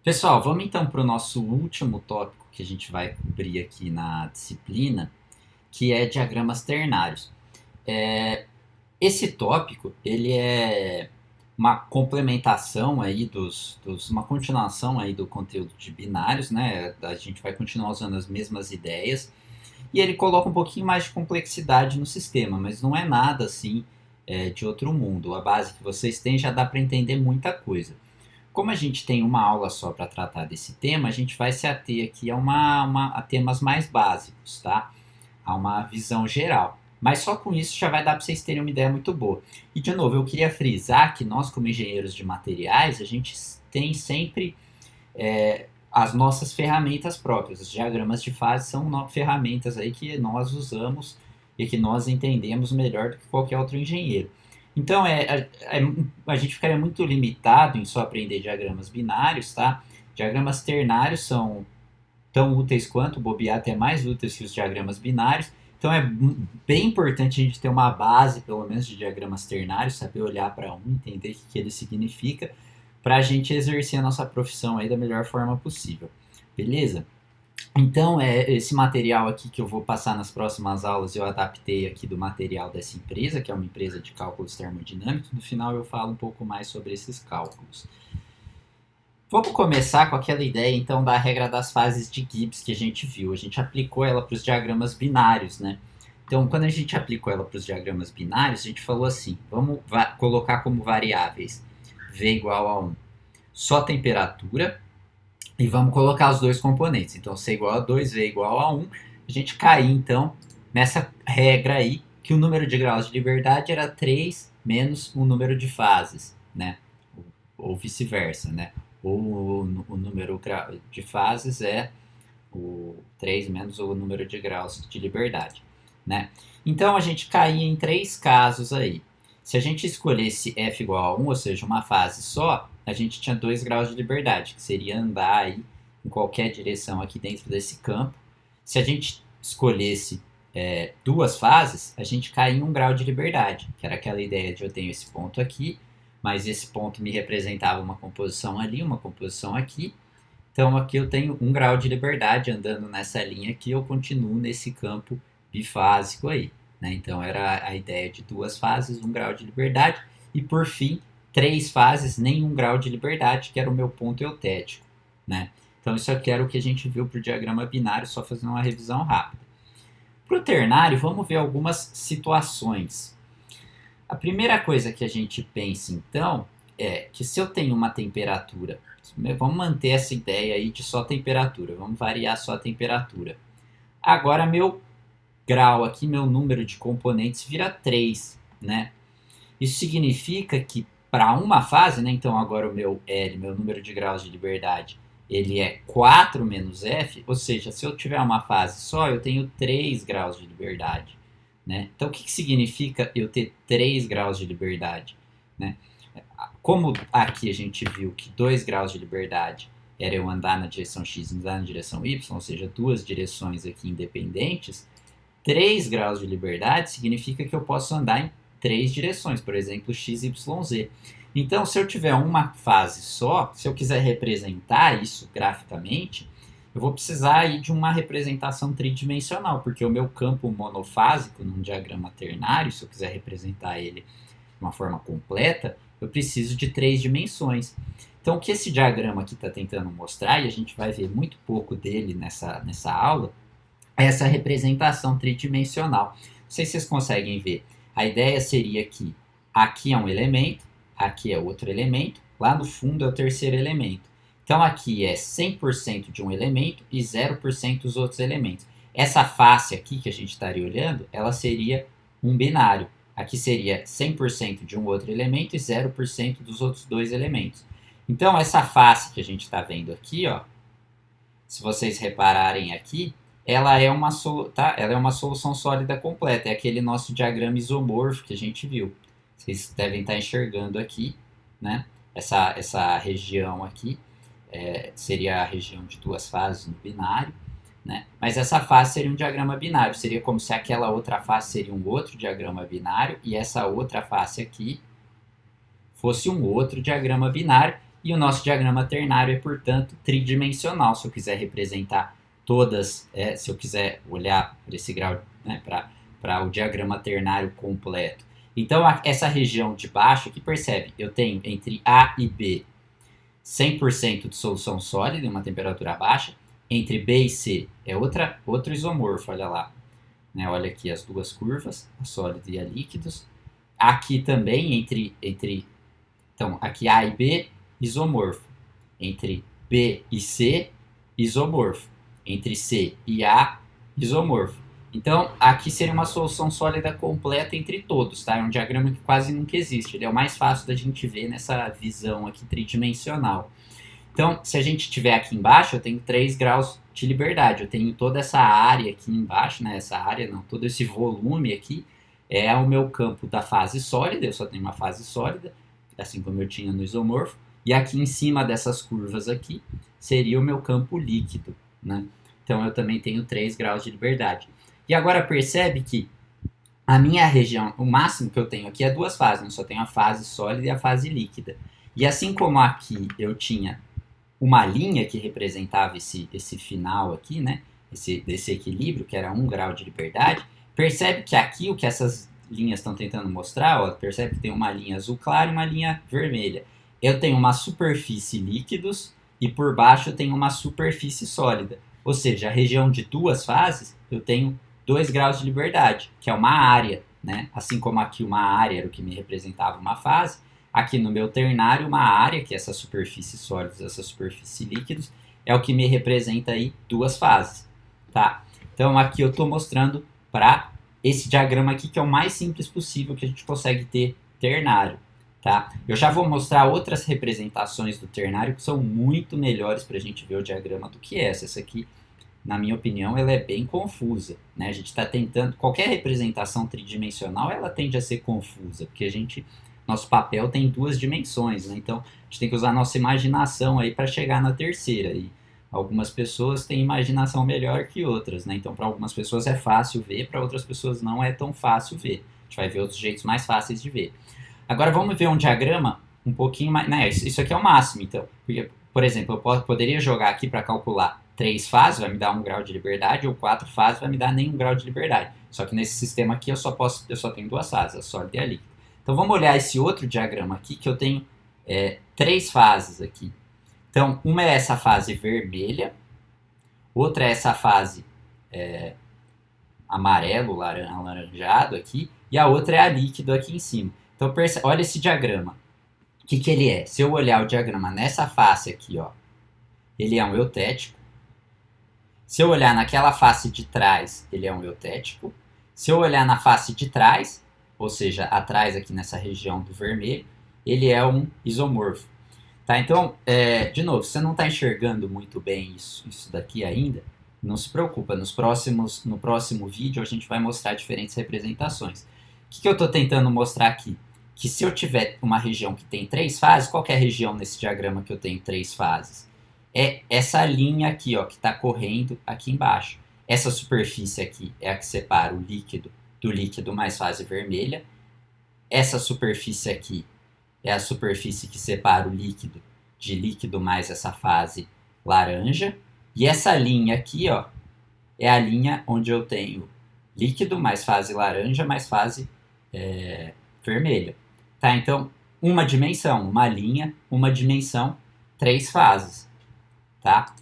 Pessoal, vamos então para o nosso último tópico que a gente vai cobrir aqui na disciplina, que é diagramas ternários. Esse tópico, ele é uma complementação aí uma continuação aí do conteúdo de binários, né? A gente vai continuar usando as mesmas ideias e ele coloca um pouquinho mais de complexidade no sistema, mas não é nada assim de outro mundo. A base que vocês têm já dá para entender muita coisa. Como a gente tem uma aula só para tratar desse tema, a gente vai se ater aqui a temas mais básicos, tá? A uma visão geral. Mas só com isso já vai dar para vocês terem uma ideia muito boa. E de novo, eu queria frisar que nós, como engenheiros de materiais, a gente tem sempre as nossas ferramentas próprias. Os diagramas de fase são ferramentas aí que nós usamos e que nós entendemos melhor do que qualquer outro engenheiro. Então, a gente ficaria muito limitado em só aprender diagramas binários, tá? Diagramas ternários são tão úteis quanto, bobear até mais úteis que os diagramas binários. Então, é bem importante a gente ter uma base, pelo menos, de diagramas ternários, saber olhar para um, entender o que ele significa, para a gente exercer a nossa profissão aí da melhor forma possível. Beleza? Então, esse material aqui que eu vou passar nas próximas aulas, eu adaptei aqui do material dessa empresa, que é uma empresa de cálculos termodinâmicos. No final eu falo um pouco mais sobre esses cálculos. Vamos começar com aquela ideia, então, da regra das fases de Gibbs que a gente viu. A gente aplicou ela para os diagramas binários, né? Então, quando a gente aplicou ela para os diagramas binários, a gente falou assim, vamos colocar como variáveis V igual a 1 só temperatura, e vamos colocar os dois componentes. Então, C igual a 2, V igual a 1. A gente cai, então, nessa regra aí, que o número de graus de liberdade era 3 menos o número de fases, né? Ou vice-versa, né? Ou o número de fases é o 3 menos o número de graus de liberdade, né? Então, a gente caía em três casos aí. Se a gente escolhesse F igual a 1, ou seja, uma fase só, a gente tinha 2 graus de liberdade, que seria andar aí em qualquer direção aqui dentro desse campo. Se a gente escolhesse duas fases, a gente cai em 1 grau de liberdade, que era aquela ideia de eu tenho esse ponto aqui, mas esse ponto me representava uma composição ali, uma composição aqui. Então aqui eu tenho 1 grau de liberdade andando nessa linha aqui, eu continuo nesse campo bifásico aí. Né? Então era a ideia de duas fases, 1 grau de liberdade, e por fim, três fases, nem 1 grau de liberdade, que era o meu ponto eutético. Né? Então isso aqui era o que a gente viu para o diagrama binário, só fazendo uma revisão rápida. Para o ternário, vamos ver algumas situações. A primeira coisa que a gente pensa, então, é que se eu tenho uma temperatura, vamos manter essa ideia aí de só temperatura, vamos variar só a temperatura. Agora, meu grau aqui, meu número de componentes vira 3, né? Isso significa que para uma fase, né, então agora o meu L, meu número de graus de liberdade, ele é 4 menos F, ou seja, se eu tiver uma fase só, eu tenho 3 graus de liberdade. Né? Então, o que significa eu ter 3 graus de liberdade? Né? Como aqui a gente viu que 2 graus de liberdade era eu andar na direção X e andar na direção Y, ou seja, duas direções aqui independentes, 3 graus de liberdade significa que eu posso andar em três direções, por exemplo, X, Y, Z. Então, se eu tiver uma fase só, se eu quiser representar isso graficamente, eu vou precisar aí de uma representação tridimensional, porque o meu campo monofásico, num diagrama ternário, se eu quiser representar ele de uma forma completa, eu preciso de três dimensões. Então, o que esse diagrama aqui está tentando mostrar, e a gente vai ver muito pouco dele nessa aula, é essa representação tridimensional. Não sei se vocês conseguem ver. A ideia seria que aqui é um elemento, aqui é outro elemento, lá no fundo é o terceiro elemento. Então aqui é 100% de um elemento e 0% dos outros elementos. Essa face aqui que a gente estaria olhando, ela seria um binário. Aqui seria 100% de um outro elemento e 0% dos outros dois elementos. Então essa face que a gente está vendo aqui, ó, se vocês repararem aqui, ela é uma solução sólida completa. É aquele nosso diagrama isomorfo que a gente viu. Vocês devem estar enxergando aqui, né? Essa região aqui. Seria a região de duas fases no binário, né? Mas essa face seria um diagrama binário, seria como se aquela outra face seria um outro diagrama binário e essa outra face aqui fosse um outro diagrama binário, E o nosso diagrama ternário é, portanto, tridimensional. Se eu quiser representar todas, se eu quiser olhar para esse grau, né, para o diagrama ternário completo. Então, essa região de baixo, que percebe, eu tenho entre A e B 100% de solução sólida em uma temperatura baixa, entre B e C é outro isomorfo, olha lá. Né, olha aqui as duas curvas, a sólido e a líquidos. Aqui também, então, aqui A e B, isomorfo. Entre B e C, isomorfo. Entre C e A, isomorfo. Então, aqui seria uma solução sólida completa entre todos, tá? É um diagrama que quase nunca existe. Ele é o mais fácil da gente ver nessa visão aqui tridimensional. Então, se a gente tiver aqui embaixo, eu tenho 3 graus de liberdade. Eu tenho toda essa área aqui embaixo, né? Essa área, não, todo esse volume aqui é o meu campo da fase sólida. Eu só tenho uma fase sólida, assim como eu tinha no isomorfo. E aqui em cima dessas curvas aqui seria o meu campo líquido, né? Então, eu também tenho 3 graus de liberdade. E agora percebe que a minha região, o máximo que eu tenho aqui é 2 fases. Eu só tenho a fase sólida e a fase líquida. E assim como aqui eu tinha uma linha que representava esse final aqui, né? Desse equilíbrio, que era 1 grau de liberdade, percebe que aqui o que essas linhas estão tentando mostrar, ó, percebe que tem uma linha azul claro e uma linha vermelha. Eu tenho uma superfície líquidos e por baixo eu tenho uma superfície sólida. Ou seja, a região de 2 fases, eu tenho 2 graus de liberdade, que é uma área, né? Assim como aqui uma área era o que me representava uma fase, aqui no meu ternário uma área, que é essa superfície sólidos, essa superfície líquidos, é o que me representa aí 2 fases, tá? Então aqui eu estou mostrando para esse diagrama aqui, que é o mais simples possível que a gente consegue ter ternário, tá? Eu já vou mostrar outras representações do ternário que são muito melhores para a gente ver o diagrama do que essa. Essa aqui, na minha opinião, ela é bem confusa, né? A gente está tentando, qualquer representação tridimensional, ela tende a ser confusa, porque nosso papel tem 2 dimensões, né? Então, a gente tem que usar a nossa imaginação aí para chegar na terceira, e algumas pessoas têm imaginação melhor que outras, né? Então, para algumas pessoas é fácil ver, para outras pessoas não é tão fácil ver. A gente vai ver outros jeitos mais fáceis de ver. Agora, vamos ver um diagrama um pouquinho mais, né? Isso aqui é o máximo, então. Porque, por exemplo, eu poderia jogar aqui para calcular 3 fases, vai me dar 1 grau de liberdade, ou 4 fases vai me dar nem 1 grau de liberdade. Só que nesse sistema aqui eu só tenho 2 fases, a sólida e a líquida. Então vamos olhar esse outro diagrama aqui, que eu tenho 3 fases aqui. Então, uma é essa fase vermelha, outra é essa fase amarelo, alaranjado aqui, e a outra é a líquido aqui em cima. Então, olha esse diagrama. O que ele é? Se eu olhar o diagrama nessa face aqui, ó, ele é um eutético. Se eu olhar naquela face de trás, ele é um eutético. Se eu olhar na face de trás, ou seja, atrás aqui nessa região do vermelho, ele é um isomorfo. Tá? Então, de novo, se você não está enxergando muito bem isso daqui ainda, não se preocupa, no próximo vídeo a gente vai mostrar diferentes representações. O que eu estou tentando mostrar aqui? Que se eu tiver uma região que tem 3 fases, qual que é a região nesse diagrama que eu tenho 3 fases? É essa linha aqui, ó, que está correndo aqui embaixo. Essa superfície aqui é a que separa o líquido do líquido mais fase vermelha. Essa superfície aqui é a superfície que separa o líquido de líquido mais essa fase laranja. E essa linha aqui, ó, é a linha onde eu tenho líquido mais fase laranja mais fase vermelha. Tá? Então, uma dimensão, uma linha, uma dimensão, 3 fases. Tá?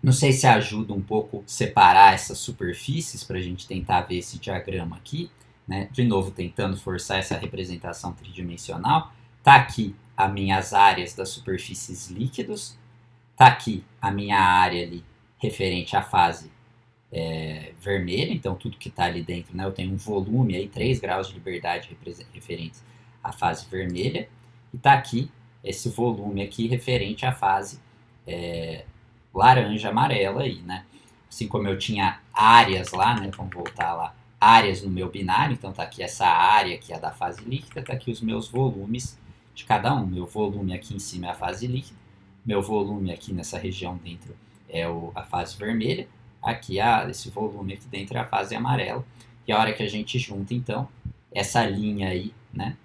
Não sei se ajuda um pouco separar essas superfícies para a gente tentar ver esse diagrama aqui, né? De novo, tentando forçar essa representação tridimensional. Tá aqui as minhas áreas das superfícies líquidos, tá aqui a minha área ali referente à fase vermelha, então tudo que está ali dentro, né? Eu tenho um volume aí, 3 graus de liberdade referentes à fase vermelha, e tá aqui esse volume aqui referente à fase laranja, amarela aí, né? Assim como eu tinha áreas lá, né? Vamos voltar lá. Áreas no meu binário, então tá aqui essa área que é da fase líquida, tá aqui os meus volumes de cada um. Meu volume aqui em cima é a fase líquida, meu volume aqui nessa região dentro é a fase vermelha, aqui esse volume aqui dentro é a fase amarela. E a hora que a gente junta, então, essa linha aí, né?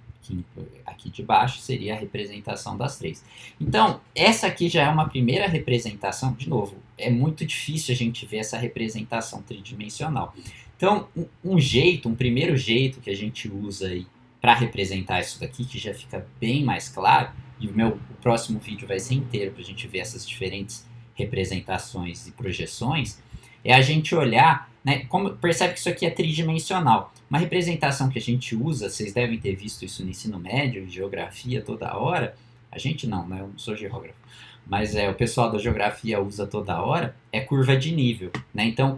aqui de baixo seria a representação das três. Então, essa aqui já é uma primeira representação. De novo, é muito difícil a gente ver essa representação tridimensional. Então, um primeiro jeito que a gente usa aí para representar isso daqui, que já fica bem mais claro, e o próximo vídeo vai ser inteiro para a gente ver essas diferentes representações e projeções, é a gente olhar, né, percebe que isso aqui é tridimensional. Uma representação que a gente usa, vocês devem ter visto isso no ensino médio, em geografia toda hora, a gente não, né, eu não sou geógrafo, mas o pessoal da geografia usa toda hora, é curva de nível, né, então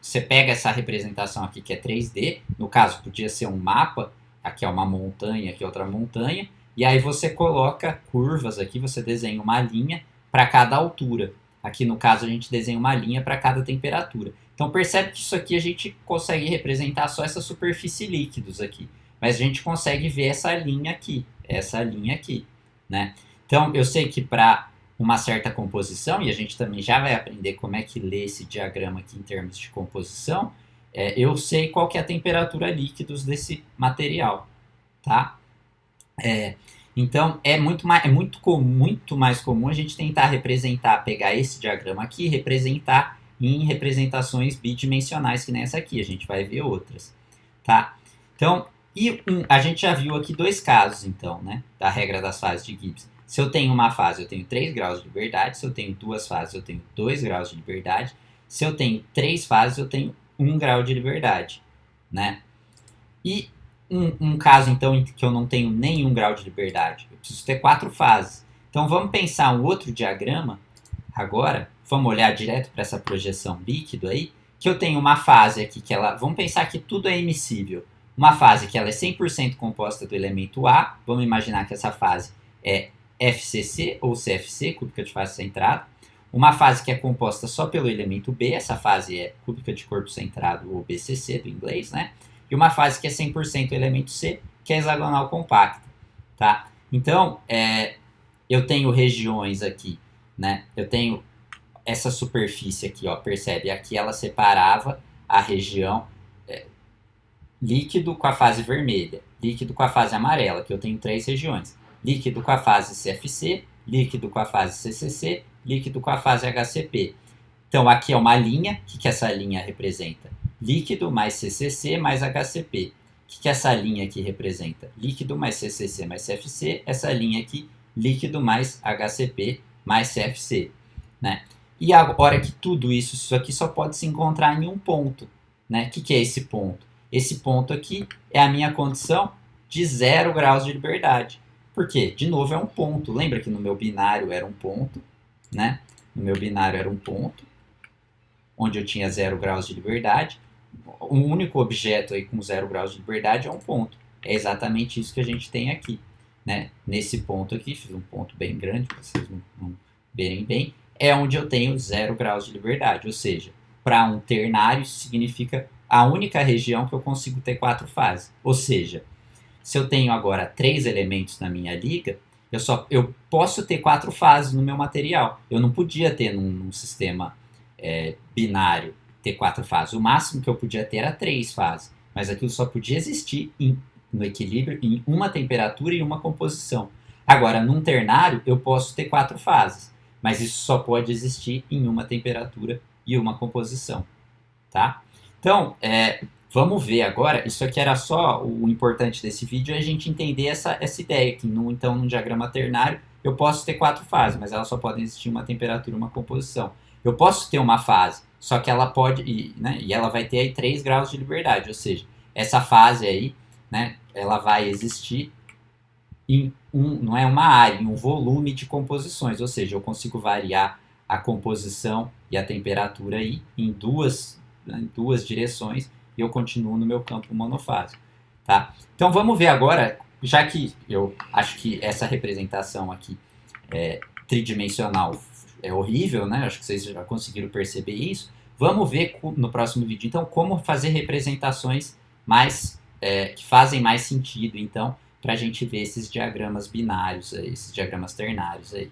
você pega essa representação aqui que é 3D, no caso podia ser um mapa, aqui é uma montanha, aqui é outra montanha, e aí você coloca curvas aqui, você desenha uma linha para cada altura. Aqui no caso a gente desenha uma linha para cada temperatura. Então percebe que isso aqui a gente consegue representar só essa superfície líquidos aqui. Mas a gente consegue ver essa linha aqui, né? Então eu sei que para uma certa composição, e a gente também já vai aprender como é que lê esse diagrama aqui em termos de composição, eu sei qual que é a temperatura líquidos desse material, tá? Então, é muito mais comum a gente tentar pegar esse diagrama aqui e representar em representações bidimensionais, que nem essa aqui, a gente vai ver outras, tá? Então, a gente já viu aqui dois casos, então, né, da regra das fases de Gibbs. Se eu tenho uma fase, eu tenho 3 graus de liberdade, se eu tenho duas fases, eu tenho 2 graus de liberdade, se eu tenho 3 fases, eu tenho 1 grau de liberdade, né? E um caso, então, em que eu não tenho nenhum grau de liberdade, eu preciso ter 4 fases. Então, vamos pensar um outro diagrama agora, vamos olhar direto para essa projeção líquido aí, que eu tenho uma fase aqui que vamos pensar que tudo é emissível. Uma fase que ela é 100% composta do elemento A, vamos imaginar que essa fase é FCC ou CFC, cúbica de fase centrada. Uma fase que é composta só pelo elemento B, essa fase é cúbica de corpo centrado ou BCC do inglês, né? E uma fase que é 100% elemento C, que é hexagonal compacta, tá? Então, eu tenho regiões aqui, né? Eu tenho essa superfície aqui, ó, percebe? Aqui ela separava a região líquido com a fase vermelha, líquido com a fase amarela, que eu tenho 3 regiões. Líquido com a fase CFC, líquido com a fase CCC, líquido com a fase HCP. Então, aqui é uma linha, o que essa linha representa? Líquido mais CCC mais HCP. O que essa linha aqui representa? Líquido mais CCC mais CFC. Essa linha aqui, líquido mais HCP mais CFC. Né? E agora que tudo isso aqui só pode se encontrar em um ponto. Né? O que é esse ponto? Esse ponto aqui é a minha condição de 0 graus de liberdade. Por quê? De novo, é um ponto. Lembra que no meu binário era um ponto? Né? No meu binário era um ponto, onde eu tinha 0 graus de liberdade. O único objeto aí com 0 graus de liberdade é um ponto. É exatamente isso que a gente tem aqui. Né? Nesse ponto aqui, fiz um ponto bem grande para vocês não verem bem, é onde eu tenho 0 graus de liberdade. Ou seja, para um ternário, isso significa a única região que eu consigo ter 4 fases. Ou seja, se eu tenho agora 3 elementos na minha liga, eu posso ter 4 fases no meu material. Eu não podia ter num sistema binário ter 4 fases. O máximo que eu podia ter era 3 fases. Mas aquilo só podia existir no equilíbrio em uma temperatura e uma composição. Agora, num ternário, eu posso ter 4 fases. Mas isso só pode existir em uma temperatura e uma composição. Tá? Então, vamos ver agora. Isso aqui era só o importante desse vídeo, é a gente entender essa ideia. Que então, num diagrama ternário, eu posso ter 4 fases, mas elas só podem existir em uma temperatura e uma composição. Eu posso ter uma fase, só que ela pode, e ela vai ter aí 3 graus de liberdade, ou seja, essa fase aí, né, ela vai existir em não é uma área, em um volume de composições, ou seja, eu consigo variar a composição e a temperatura aí em duas direções e eu continuo no meu campo monofásico, tá? Então vamos ver agora, já que eu acho que essa representação aqui tridimensional é horrível, né? Acho que vocês já conseguiram perceber isso. Vamos ver no próximo vídeo, então, como fazer representações que fazem mais sentido, então, para a gente ver esses diagramas binários, esses diagramas ternários aí.